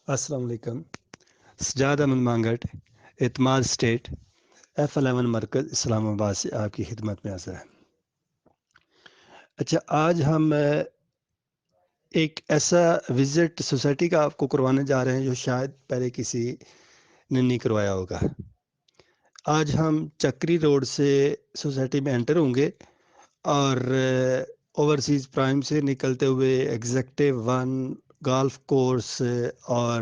السلام علیکم. سجاد احمد مانگٹ، اعتماد اسٹیٹ، F11 مرکز اسلام آباد سے آپ کی خدمت میں حاضر ہے. اچھا، آج ہم ایک ایسا وزٹ سوسائٹی کا آپ کو کروانے جا رہے ہیں جو شاید پہلے کسی نے نہیں کروایا ہوگا. آج ہم چکری روڈ سے سوسائٹی میں انٹر ہوں گے اور اوورسیز پرائم سے نکلتے ہوئے ایگزیکٹو 1 گالف کورس اور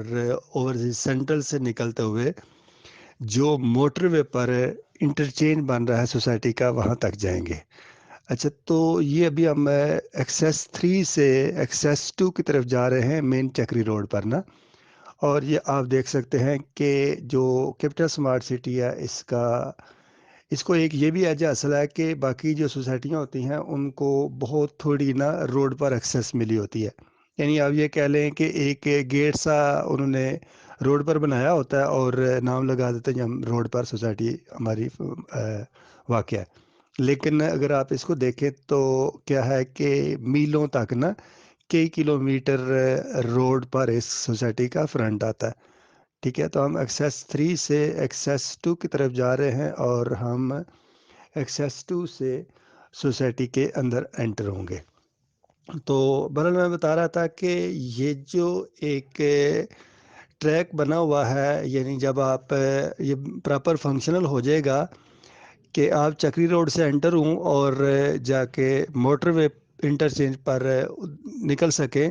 اوورسیز سینٹرل سے نکلتے ہوئے جو موٹر وے پر انٹرچینج بن رہا ہے سوسائٹی کا، وہاں تک جائیں گے. اچھا، تو یہ ابھی ہم ایکسیس 3 سے ایکسیس 2 کی طرف جا رہے ہیں مین چکری روڈ پر نا. اور یہ آپ دیکھ سکتے ہیں کہ جو کیپٹل سمارٹ سٹی ہے اس کو ایک یہ بھی ایجا اصل ہے کہ باقی جو سوسائٹیاں ہوتی ہیں ان کو بہت تھوڑی نا روڈ پر ایکسیس ملی ہوتی ہے. یعنی آپ یہ کہہ لیں کہ ایک گیٹ سا انہوں نے روڈ پر بنایا ہوتا ہے اور نام لگا دیتے ہیں ہم روڈ پر سوسائٹی ہماری واقع ہے. لیکن اگر آپ اس کو دیکھیں تو کیا ہے کہ میلوں تک نا کئی کلومیٹر روڈ پر اس سوسائٹی کا فرنٹ آتا ہے. ٹھیک ہے، تو ہم ایکسیس 3 سے ایکسیس 2 کی طرف جا رہے ہیں اور ہم ایکسیس 2 سے سوسائٹی کے اندر انٹر ہوں گے. تو بہرحال میں بتا رہا تھا کہ یہ جو ایک ٹریک بنا ہوا ہے، یعنی جب آپ یہ پراپر فنکشنل ہو جائے گا کہ آپ چکری روڈ سے انٹر ہوں اور جا کے موٹر وے انٹرچینج پر نکل سکیں،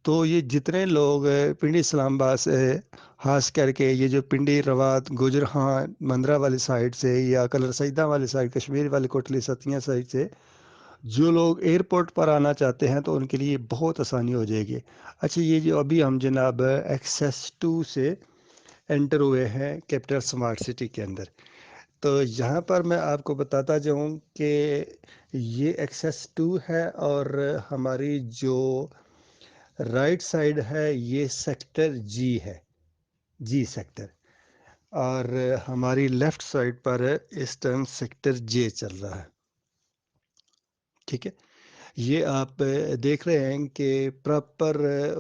تو یہ جتنے لوگ پنڈی اسلام آباد سے خاص کر کے یہ جو پنڈی روات گوجرہاں مندرہ والی سائڈ سے یا کلر سیدہ والی سائڈ کشمیر والی کوٹلی ستیاں سائڈ سے جو لوگ ایئرپورٹ پر آنا چاہتے ہیں تو ان کے لیے بہت آسانی ہو جائے گی. اچھا، یہ جو ابھی ہم جناب ایکسیس 2 سے انٹر ہوئے ہیں کیپٹل سمارٹ سٹی کے اندر، تو یہاں پر میں آپ کو بتاتا جاؤں کہ یہ ایکسیس 2 ہے اور ہماری جو رائٹ سائڈ ہے یہ سیکٹر جی ہے، جی سیکٹر، اور ہماری لیفٹ سائڈ پر اس ٹائم سیکٹر جے چل رہا ہے. ٹھیک ہے، یہ آپ دیکھ رہے ہیں کہ پراپر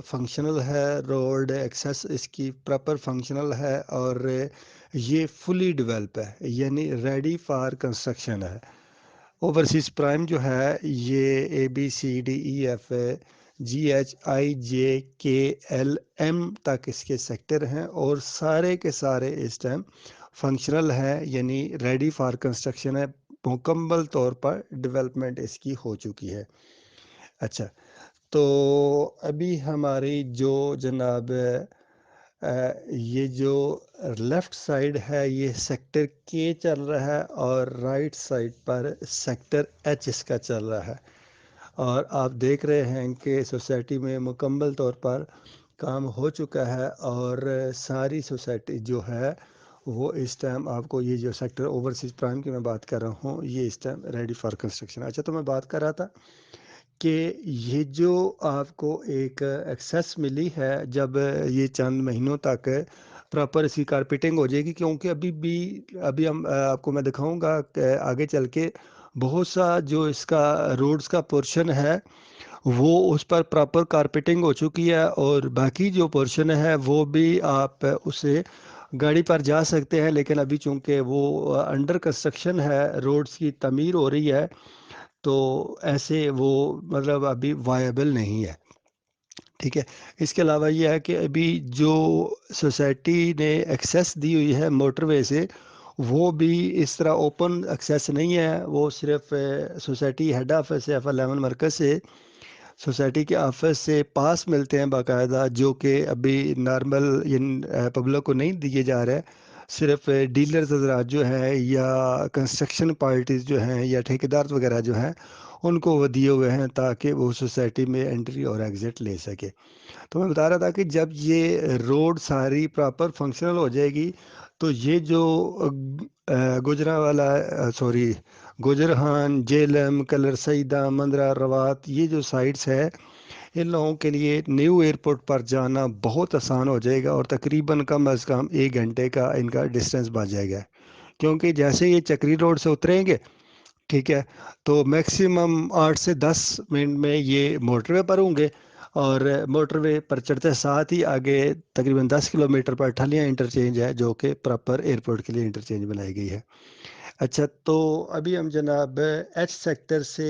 فنکشنل ہے روڈ ایکسیس، اس کی پراپر فنکشنل ہے اور یہ فلی ڈیولپ ہے، یعنی ریڈی فار کنسٹرکشن ہے. اوورسیز پرائم جو ہے یہ ABCDEF GHIJKLM تک اس کے سیکٹر ہیں اور سارے کے سارے اس ٹائم فنکشنل ہیں، یعنی ریڈی فار کنسٹرکشن ہے، مکمل طور پر ڈیولپمنٹ اس کی ہو چکی ہے. اچھا، تو ابھی ہماری جو جناب یہ جو لیفٹ سائڈ ہے یہ سیکٹر کے چل رہا ہے اور رائٹ سائڈ پر سیکٹر ایچ اس کا چل رہا ہے. اور آپ دیکھ رہے ہیں کہ سوسائٹی میں مکمل طور پر کام ہو چکا ہے اور ساری سوسائٹی جو ہے وہ اس ٹائم آپ کو یہ جو سیکٹر اوورسیز پرائم کی میں بات کر رہا ہوں یہ اس ٹائم ریڈی فار کنسٹرکشن. اچھا، تو میں بات کر رہا تھا کہ یہ جو آپ کو ایک ایکسیس ملی ہے جب یہ چند مہینوں تک پراپر اس کی کارپیٹنگ ہو جائے گی، کیونکہ ابھی ہم آپ کو میں دکھاؤں گا کہ آگے چل کے بہت سا جو اس کا روڈز کا پورشن ہے وہ اس پر پراپر کارپیٹنگ ہو چکی ہے اور باقی جو پورشن ہے وہ بھی آپ اسے گاڑی پر جا سکتے ہیں، لیکن ابھی چونکہ وہ انڈر کنسٹرکشن ہے، روڈز کی تعمیر ہو رہی ہے، تو ایسے وہ مطلب ابھی وائبل نہیں ہے. ٹھیک ہے، اس کے علاوہ یہ ہے کہ ابھی جو سوسائٹی نے ایکسیس دی ہوئی ہے موٹر وے سے وہ بھی اس طرح اوپن ایکسیس نہیں ہے، وہ صرف سوسائٹی ہیڈ آفس سے F11 مرکز سے سوسائٹی کے آفس سے پاس ملتے ہیں باقاعدہ، جو کہ ابھی نارمل پبلک کو نہیں دیے جا رہے، صرف ڈیلرز حضرات جو ہیں یا کنسٹرکشن پارٹیز جو ہیں یا ٹھیکیدار وغیرہ جو ہیں ان کو وہ دیے ہوئے ہیں تاکہ وہ سوسائٹی میں انٹری اور ایگزٹ لے سکے. تو میں بتا رہا تھا کہ جب یہ روڈ ساری پراپر فنکشنل ہو جائے گی تو یہ جو گوجرہان جیلم کلر سیدہ مندرہ روات یہ جو سائٹس ہے ان لوگوں کے لیے نیو ایئرپورٹ پر جانا بہت آسان ہو جائے گا اور تقریباً کم از کم 1 گھنٹے کا ان کا ڈسٹینس بچ جائے گا، کیونکہ جیسے یہ چکری روڈ سے اتریں گے، ٹھیک ہے، تو میکسیمم 8 سے 10 منٹ میں یہ موٹر وے پر ہوں گے اور موٹر وے پر چڑھتے ساتھ ہی آگے تقریباً 10 کلومیٹر پر ٹھلیاں انٹرچینج ہے جو کہ پراپر ایئرپورٹ کے لیے انٹرچینج بنائی گئی ہے۔ اچھا، تو ابھی ہم جناب ایچ سیکٹر سے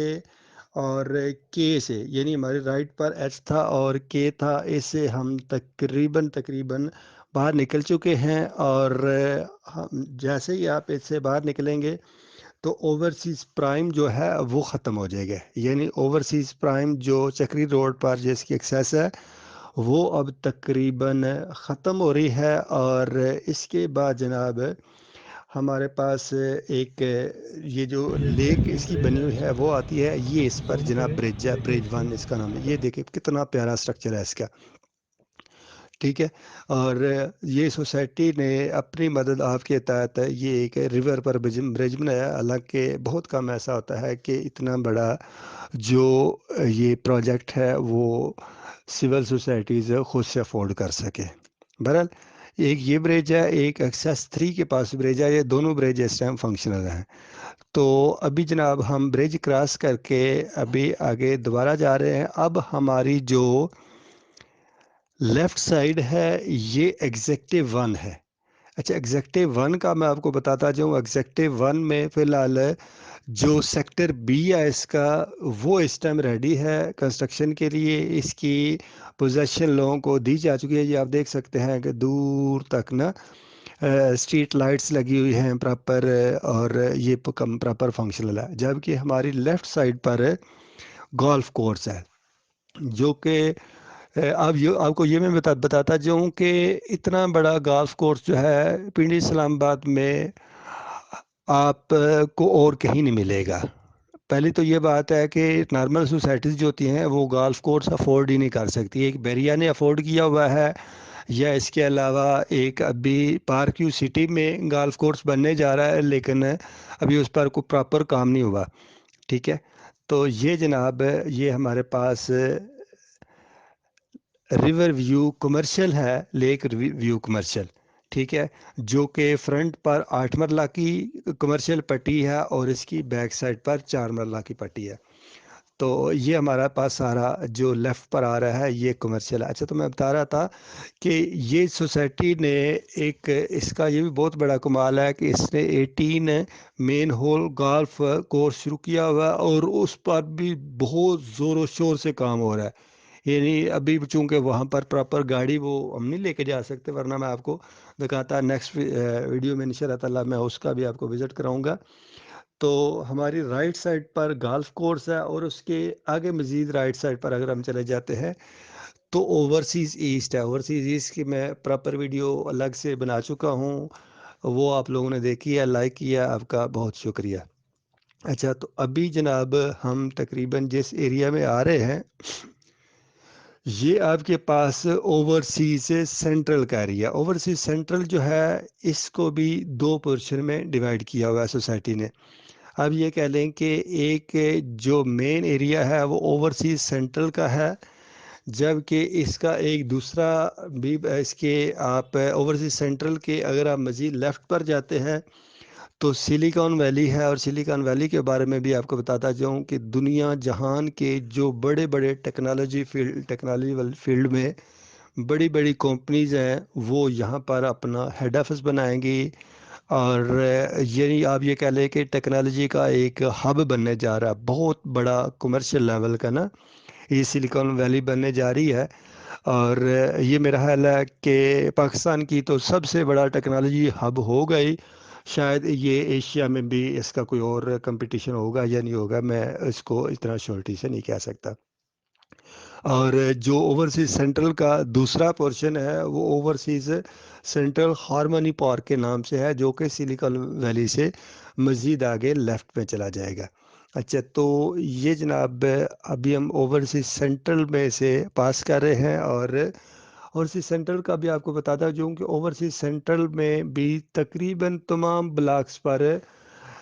اور کے سے، یعنی ہمارے رائٹ پر ایچ تھا اور کے تھا، اس سے ہم تقریباً باہر نکل چکے ہیں، اور جیسے ہی آپ اس سے باہر نکلیں گے تو اوورسیز پرائم جو ہے وہ ختم ہو جائے گا، یعنی اوورسیز پرائم جو چکری روڈ پر جس کی ایکسیس ہے وہ اب تقریباً ختم ہو رہی ہے۔ اور اس کے بعد جناب ہمارے پاس ایک یہ جو لیک اس کی بنی ہوئی ہے وہ آتی ہے، یہ اس پر جناب برج ہے، برج 1 اس کا نام ہے۔ یہ دیکھیں کتنا پیارا سٹرکچر ہے اس کا، ٹھیک ہے۔ اور یہ سوسائٹی نے اپنی مدد آپ کے تحت یہ ایک ریور پر برج بنایا، حالانکہ بہت کم ایسا ہوتا ہے کہ اتنا بڑا جو یہ پروجیکٹ ہے وہ سول سوسائٹیز خود سے افورڈ کر سکے۔ بہرحال ایک یہ برج ہے، ایک ایکسیس 3 کے پاس برج ہے، یہ دونوں برج اس ٹائم فنکشنل ہیں۔ تو ابھی جناب ہم برج کراس کر کے ابھی آگے دوبارہ جا رہے ہیں۔ اب ہماری جو لیفٹ سائڈ ہے یہ ایگزیکٹو 1 ہے۔ اچھا، ایگزیکٹو 1 کا میں آپ کو بتاتا جاؤں، ایگزیکٹو 1 میں فی الحال جو سیکٹر بی ہے اس کا وہ اس ٹائم ریڈی ہے کنسٹرکشن کے لیے، اس کی پوزیشن لوگوں کو دی جا چکی ہے۔ یہ آپ دیکھ سکتے ہیں کہ دور تک نا اسٹریٹ لائٹس لگی ہوئی ہیں پراپر، اور یہ پراپر فنکشنل ہے، جبکہ ہماری لیفٹ سائڈ پر گولف کورس ہے جو کہ آپ کو یہ میں بتاتا جاؤں کہ اتنا بڑا گولف کورس جو ہے پنڈی اسلام آباد میں آپ کو اور کہیں نہیں ملے گا۔ پہلی تو یہ بات ہے کہ نارمل سوسائٹیز جو ہوتی ہیں وہ گالف کورس افورڈ ہی نہیں کر سکتی۔ ایک بیریا نے افورڈ کیا ہوا ہے، یا اس کے علاوہ ایک ابھی پارک یو سٹی میں گالف کورس بننے جا رہا ہے، لیکن ابھی اس پر کوئی پراپر کام نہیں ہوا، ٹھیک ہے۔ تو یہ جناب یہ ہمارے پاس ریور ویو کمرشل ہے، لیک ویو کمرشل، ٹھیک ہے، جو کہ فرنٹ پر 8 مرلہ کی کمرشل پٹی ہے اور اس کی بیک سائڈ پر 4 مرلہ کی پٹی ہے۔ تو یہ ہمارا پاس سارا جو لیفٹ پر آ رہا ہے یہ کمرشل ہے۔ اچھا، تو میں بتا رہا تھا کہ یہ سوسائٹی نے ایک اس کا یہ بھی بہت بڑا کمال ہے کہ اس نے 18 مین ہول گالف کورس شروع کیا ہوا ہے، اور اس پر بھی بہت زور و شور سے کام ہو رہا ہے۔ یعنی ابھی چونکہ وہاں پر پراپر گاڑی وہ ہم نہیں لے کے جا سکتے، ورنہ میں آپ کو دکھاتا نیکسٹ ویڈیو میں انشاء اللہ تعالیٰ میں اس کا بھی آپ کو وزٹ کراؤں گا۔ تو ہماری رائٹ سائڈ پر گالف کورس ہے، اور اس کے آگے مزید رائٹ سائڈ پر اگر ہم چلے جاتے ہیں تو اوورسیز ایسٹ ہے۔ اوورسیز ایسٹ کی میں پراپر ویڈیو الگ سے بنا چکا ہوں، وہ آپ لوگوں نے دیکھی ہے، لائک کیا، آپ کا بہت شکریہ۔ اچھا، تو ابھی جناب ہم تقریباً جس ایریا میں آ رہے ہیں یہ آپ کے پاس اوورسیز سینٹرل کا ایریا۔ اوورسیز سینٹرل جو ہے اس کو بھی 2 پورشن میں ڈیوائیڈ کیا ہوا ہے سوسائٹی نے۔ اب یہ کہہ لیں کہ ایک جو مین ایریا ہے وہ اوورسیز سینٹرل کا ہے، جبکہ اس کا ایک دوسرا بھی اس کے آپ اوورسیز سینٹرل کے اگر آپ مزید لیفٹ پر جاتے ہیں تو سلیکان ویلی ہے، اور سلیکان ویلی کے بارے میں بھی آپ کو بتاتا جاؤں کہ دنیا جہان کے جو بڑے بڑے ٹیکنالوجی فیلڈ میں بڑی بڑی کمپنیز ہیں وہ یہاں پر اپنا ہیڈ آفس بنائیں گی، اور یعنی آپ یہ کہہ لیں کہ ٹیکنالوجی کا ایک ہب بننے جا رہا ہے، بہت بڑا کمرشل لیول کا نا یہ سلیکان ویلی بننے جا رہی ہے۔ اور یہ میرا خیال ہے کہ پاکستان کی تو سب سے بڑا ٹیکنالوجی ہب ہو گئی، شاید یہ ایشیا میں بھی اس کا کوئی اور کمپٹیشن ہوگا یا نہیں ہوگا، میں اس کو اتنا شورٹی سے نہیں کہہ سکتا۔ اور جو اوورسیز سینٹرل کا دوسرا پورشن ہے وہ اوورسیز سینٹرل ہارمونی پارک کے نام سے ہے، جو کہ سلیکان ویلی سے مزید آگے لیفٹ میں چلا جائے گا۔ اچھا، تو یہ جناب ابھی ہم اوورسیز سینٹرل میں سے پاس کر رہے ہیں، اور اوورسیز سینٹرل کا بھی آپ کو بتاتا ہوں کہ اوورسیز سینٹرل میں بھی تقریباً تمام بلاکس پر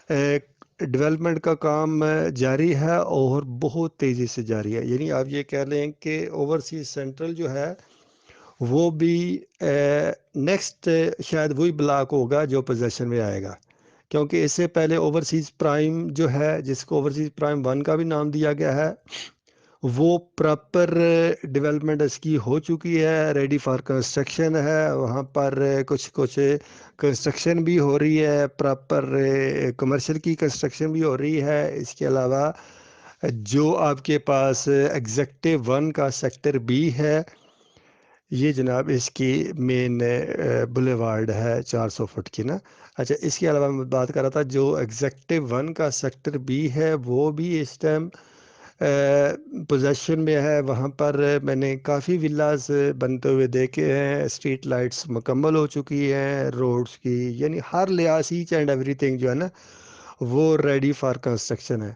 ڈیولپمنٹ کا کام جاری ہے، اور بہت تیزی سے جاری ہے۔ یعنی آپ یہ کہہ لیں کہ اوورسیز سینٹرل جو ہے وہ بھی نیکسٹ شاید وہی بلاک ہوگا جو پوزیشن میں آئے گا، کیونکہ اس سے پہلے اوورسیز پرائم جو ہے جس کو اوورسیز پرائم 1 کا بھی نام دیا گیا ہے وہ پراپر ڈیولپمنٹ اس کی ہو چکی ہے، ریڈی فار کنسٹرکشن ہے، وہاں پر کچھ کچھ کنسٹرکشن بھی ہو رہی ہے، پراپر کمرشل کی کنسٹرکشن بھی ہو رہی ہے۔ اس کے علاوہ جو آپ کے پاس ایگزیکٹو 1 کا سیکٹر بی ہے، یہ جناب اس کی مین بلیوارڈ ہے 400 فٹ کی نا۔ اچھا، اس کے علاوہ میں بات کر رہا تھا جو ایگزیکٹو 1 کا سیکٹر بی ہے وہ بھی اس ٹائم پوزیشن میں ہے۔ وہاں پر میں نے کافی ولاز بنتے ہوئے دیکھے ہیں، اسٹریٹ لائٹس مکمل ہو چکی ہیں، روڈز کی یعنی ہر لحاظ ایچ اینڈ ایوری تھنگ جو ہے نا وہ ریڈی فار کنسٹرکشن ہے۔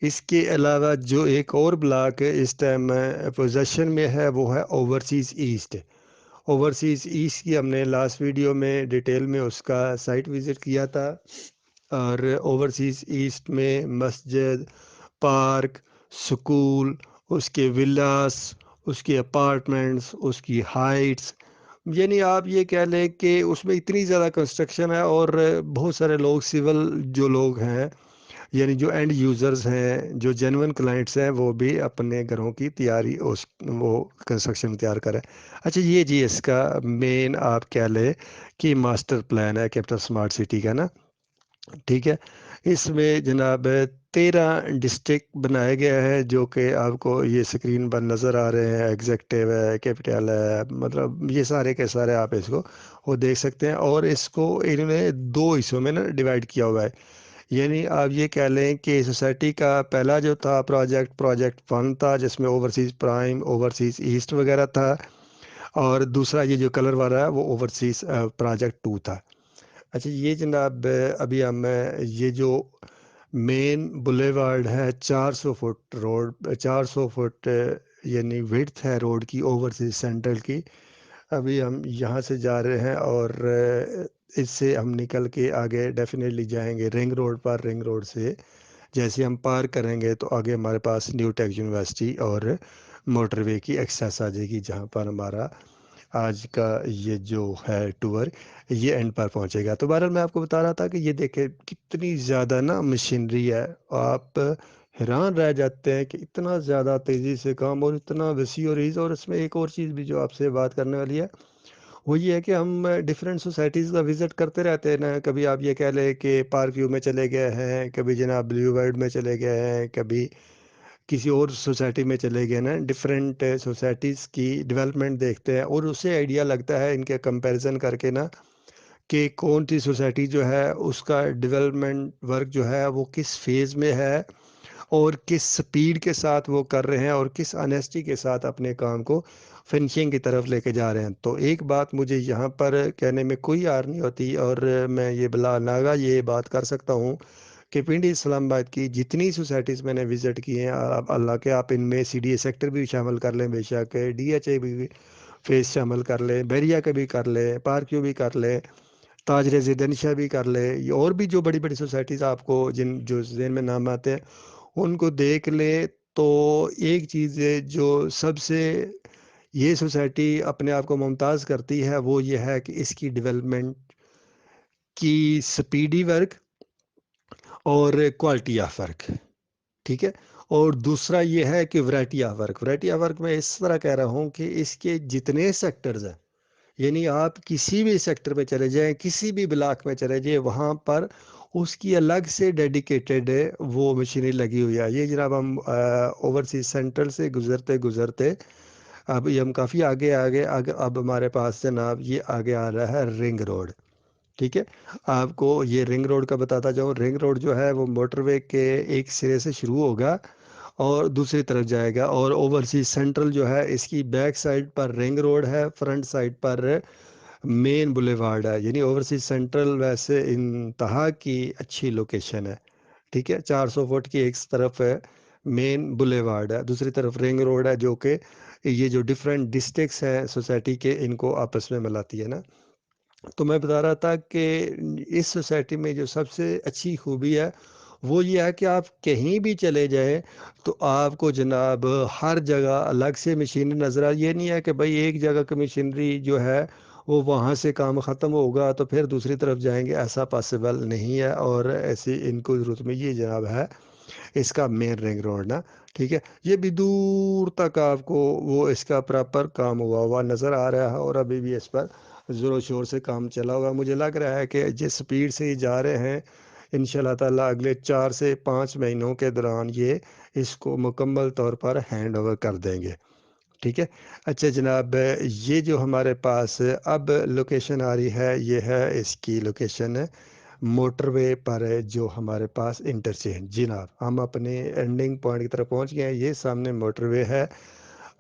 اس کے علاوہ جو ایک اور بلاک اس ٹائم پوزیشن میں ہے وہ ہے اوورسیز ایسٹ۔ اوورسیز ایسٹ کی ہم نے لاسٹ ویڈیو میں ڈیٹیل میں اس کا سائٹ وزٹ کیا تھا، اور اوورسیز ایسٹ میں مسجد، پارک، سکول، اس کے ولاس، اس کے اپارٹمنٹس، اس کی ہائٹس، یعنی آپ یہ کہہ لیں کہ اس میں اتنی زیادہ کنسٹرکشن ہے، اور بہت سارے لوگ سول جو لوگ ہیں یعنی جو اینڈ یوزرز ہیں، جو جینون کلائنٹس ہیں، وہ بھی اپنے گھروں کی تیاری وہ کنسٹرکشن تیار کریں۔ اچھا، یہ جی اس کا مین آپ کہہ لیں کہ ماسٹر پلان ہے کیپٹل سمارٹ سٹی کا نا، ٹھیک ہے۔ اس میں جناب 13 ڈسٹرکٹ بنایا گیا ہے، جو کہ آپ کو یہ اسکرین پر نظر آ رہے ہیں، ایگزیکٹو ہے، کیپٹل ہے، مطلب یہ سارے کے سارے آپ اس کو وہ دیکھ سکتے ہیں۔ اور اس کو انہوں نے 2 حصوں میں نا ڈیوائڈ کیا ہوا ہے، یعنی آپ یہ کہہ لیں کہ سوسائٹی کا پہلا جو تھا پروجیکٹ 1 تھا، جس میں اوورسیز پرائم، اوورسیز ایسٹ وغیرہ تھا، اور دوسرا یہ جو کلر والا ہے وہ اوورسیز پروجیکٹ 2 تھا۔ اچھا، یہ جناب ابھی ہم یہ جو مین بلیوارڈ ہے 400 فٹ روڈ، 400 فٹ یعنی وڈتھ ہے روڈ کی اوورسیز سینٹرل کی، ابھی ہم یہاں سے جا رہے ہیں، اور اس سے ہم نکل کے آگے ڈیفینیٹلی جائیں گے رنگ روڈ پر۔ رنگ روڈ سے جیسے ہم پار کریں گے تو آگے ہمارے پاس نیو ٹیک یونیورسٹی اور موٹر وے کی ایکسیس آ جائے گی، جہاں پر ہمارا آج کا یہ جو ہے ٹور یہ اینڈ پر پہنچے گا۔ تو بہرحال میں آپ کو بتا رہا تھا کہ یہ دیکھیں کتنی زیادہ نا مشینری ہے، آپ حیران رہ جاتے ہیں کہ اتنا زیادہ تیزی سے کام اور اتنا وسیع و عریض۔ اور اس میں ایک اور چیز بھی جو آپ سے بات کرنے والی ہے وہ یہ ہے کہ ہم ڈفرینٹ سوسائٹیز کا وزٹ کرتے رہتے ہیں نا، کبھی آپ یہ کہہ لیں کہ پارک ویو میں چلے گئے ہیں، کبھی جناب بلیو ورلڈ میں چلے گئے ہیں، کبھی کسی اور سوسائٹی میں چلے گئے نا، ڈفرینٹ سوسائٹیز کی ڈیولپمنٹ دیکھتے ہیں، اور اسے آئیڈیا لگتا ہے ان کے کمپیریزن کر کے نا کہ کون سی سوسائٹی جو ہے اس کا ڈیولپمنٹ ورک جو ہے وہ کس فیز میں ہے، اور کس سپیڈ کے ساتھ وہ کر رہے ہیں، اور کس آنیسٹی کے ساتھ اپنے کام کو فنشنگ کی طرف لے کے جا رہے ہیں۔ تو ایک بات مجھے یہاں پر کہنے میں کوئی عار نہیں ہوتی، اور میں یہ بلا ناگا یہ بات کر سکتا ہوں کہ پنڈی اسلام آباد کی جتنی سوسائٹیز میں نے وزٹ کی ہیں، آپ اللہ کے آپ ان میں سی ڈی اے سیکٹر بھی شامل کر لیں، بے شک ڈی ایچ اے بھی فیس شامل کر لیں، بیریا کا بھی کر لیں، پارکیو بھی کر لیں، تاج ریزیڈنشیا بھی کر لیں، اور بھی جو بڑی بڑی سوسائٹیز آپ کو جو ذہن میں نام آتے ہیں ان کو دیکھ لے، تو ایک چیز ہے جو سب سے یہ سوسائٹی اپنے آپ کو ممتاز کرتی ہے وہ یہ ہے کہ اس کی ڈیولپمنٹ کی سپیڈی ورک اور کوالٹی آف ورک، ٹھیک ہے۔ اور دوسرا یہ ہے کہ variety of work, variety of work میں اس طرح کہہ رہا ہوں کہ اس کے جتنے سیکٹرز ہیں، یعنی آپ کسی بھی سیکٹر میں چلے جائیں، کسی بھی بلاک میں چلے جائیں، وہاں پر اس کی الگ سے ڈیڈیکیٹڈ وہ مشینری لگی ہوئی ہے۔ یہ جناب ہم اوورسیز سینٹرل سے گزرتے گزرتے اب یہ ہم کافی آگے اب ہمارے پاس جناب یہ آگے آ رہا ہے رنگ روڈ، ٹھیک ہے۔ آپ کو یہ رنگ روڈ کا بتاتا جاؤں، رنگ روڈ جو ہے وہ موٹر وے کے ایک سرے سے شروع ہوگا اور دوسری طرف جائے گا، اور اوورسیز سینٹرل جو ہے اس کی بیک سائڈ پر رنگ روڈ ہے، فرنٹ سائڈ پر مین بلیوارڈ ہے، یعنی اوورسیز سینٹرل ویسے انتہا کی اچھی لوکیشن ہے، ٹھیک ہے۔ 400 فٹ کی ایک طرف ہے مین بلیوارڈ ہے، دوسری طرف رنگ روڈ ہے، جو کہ یہ جو ڈفرینٹ ڈسٹرکٹس ہیں سوسائٹی کے ان کو آپس میں ملاتی ہے نا۔ تو میں بتا رہا تھا کہ اس سوسائٹی میں جو سب سے اچھی خوبی ہے وہ یہ ہے کہ آپ کہیں بھی چلے جائیں تو آپ کو جناب ہر جگہ الگ سے مشینری نظر یہ نہیں ہے کہ بھائی ایک جگہ کی مشینری جو ہے وہ وہاں سے کام ختم ہوگا تو پھر دوسری طرف جائیں گے، ایسا پاسبل نہیں ہے، اور ایسی ان کو ضرورت میں یہ جناب ہے اس کا مین رنگ روڈ نا، ٹھیک ہے، یہ بھی دور تک آپ کو وہ اس کا پراپر کام ہوا نظر آ رہا ہے، اور ابھی بھی اس پر زور و شور سے کام چلا ہوگا۔ مجھے لگ رہا ہے کہ جس سپیڈ سے یہ جا رہے ہیں، انشاءاللہ تعالیٰ اگلے 4 سے 5 مہینوں کے دوران یہ اس کو مکمل طور پر ہینڈ اوور کر دیں گے، ٹھیک ہے۔ اچھا جناب، یہ جو ہمارے پاس اب لوکیشن آ رہی ہے، یہ ہے اس کی لوکیشن موٹر وے پر جو ہمارے پاس انٹرچینج۔ جناب ہم اپنے اینڈنگ پوائنٹ کی طرف پہنچ گئے ہیں، یہ سامنے موٹر وے ہے،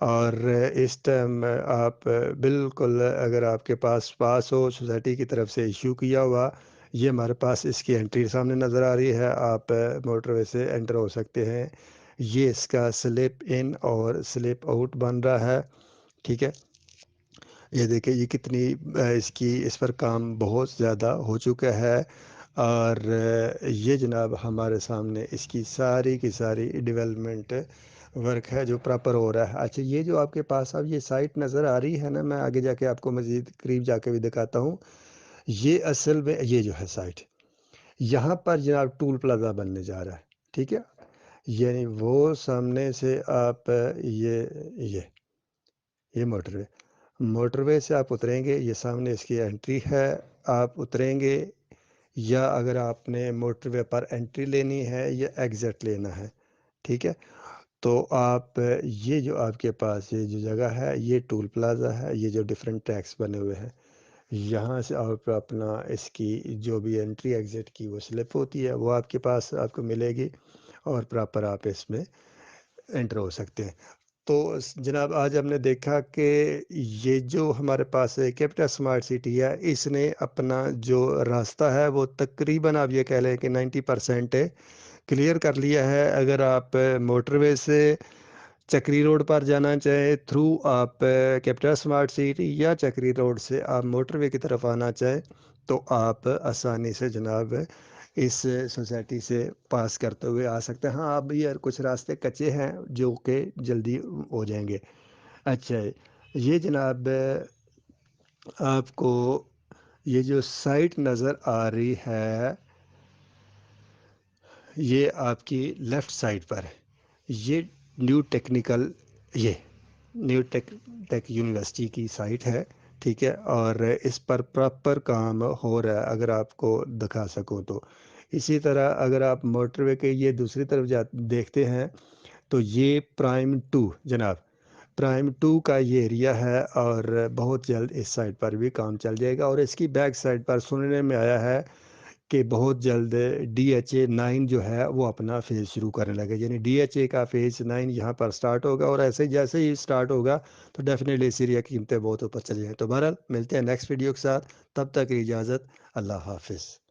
اور اس ٹائم آپ بالکل اگر آپ کے پاس ہو سوسائٹی کی طرف سے ایشو کیا ہوا، یہ ہمارے پاس اس کی انٹری سامنے نظر آ رہی ہے، آپ موٹر وے سے انٹر ہو سکتے ہیں۔ یہ اس کا سلپ ان اور سلپ آؤٹ بن رہا ہے، ٹھیک ہے۔ یہ دیکھیں یہ کتنی اس پر کام بہت زیادہ ہو چکا ہے، اور یہ جناب ہمارے سامنے اس کی ساری کی ساری ڈیولپمنٹ ورک ہے جو پراپر ہو رہا ہے۔ اچھا یہ جو آپ کے پاس اب یہ سائٹ نظر آ رہی ہے نا، میں آگے جا کے آپ کو مزید قریب جا کے بھی دکھاتا ہوں۔ یہ اصل میں یہ جو ہے سائٹ، یہاں پر جناب ٹول پلازا بننے جا رہا ہے، ٹھیک ہے۔ یعنی وہ سامنے سے آپ یہ موٹر وے سے آپ اتریں گے، یہ سامنے اس کی انٹری ہے، آپ اتریں گے، یا اگر آپ نے موٹر وے پر انٹری لینی ہے یا ایگزٹ لینا ہے، ٹھیک ہے، تو آپ یہ جو آپ کے پاس یہ جو جگہ ہے، یہ ٹول پلازا ہے، یہ جو ڈیفرنٹ ٹیکس بنے ہوئے ہیں، یہاں سے آپ اپنا اس کی جو بھی انٹری ایگزٹ کی وہ سلپ ہوتی ہے، وہ آپ کے پاس آپ کو ملے گی، اور پراپر آپ اس میں انٹر ہو سکتے ہیں۔ تو جناب آج ہم نے دیکھا کہ یہ جو ہمارے پاس کیپٹل اسمارٹ سٹی ہے، اس نے اپنا جو راستہ ہے وہ تقریباً آپ یہ کہہ لیں کہ 90% کلیئر کر لیا ہے۔ اگر آپ موٹر وے سے چکری روڈ پر جانا چاہیں تھرو آپ کیپٹل اسمارٹ سٹی، یا چکری روڈ سے آپ موٹر وے کی طرف آنا چاہیں، تو آپ آسانی سے جناب اس سوسائٹی سے پاس کرتے ہوئے آ سکتے ہیں۔ ہاں اب یہ کچھ راستے کچے ہیں جو کہ جلدی ہو جائیں گے۔ اچھا یہ جناب آپ کو یہ جو سائٹ نظر آ رہی ہے، یہ آپ کی لیفٹ سائڈ پر ہے، یہ نیو ٹیک یونیورسٹی کی سائٹ ہے، ٹھیک ہے، اور اس پر پراپر کام ہو رہا ہے اگر آپ کو دکھا سکوں تو۔ اسی طرح اگر آپ موٹر وے کے یہ دوسری طرف دیکھتے ہیں، تو یہ پرائم 2 جناب، پرائم 2 کا یہ ایریا ہے، اور بہت جلد اس سائٹ پر بھی کام چل جائے گا۔ اور اس کی بیک سائٹ پر سننے میں آیا ہے کہ بہت جلد DHA 9 جو ہے وہ اپنا فیز شروع کرنے لگے، یعنی DHA کا فیز 9 یہاں پر سٹارٹ ہوگا، اور ایسے جیسے ہی سٹارٹ ہوگا تو ڈیفینیٹلی اس ایریا کی قیمتیں بہت اوپر چلی جائیں۔ تو بہرحال ملتے ہیں نیکسٹ ویڈیو کے ساتھ، تب تک کی اجازت، اللہ حافظ۔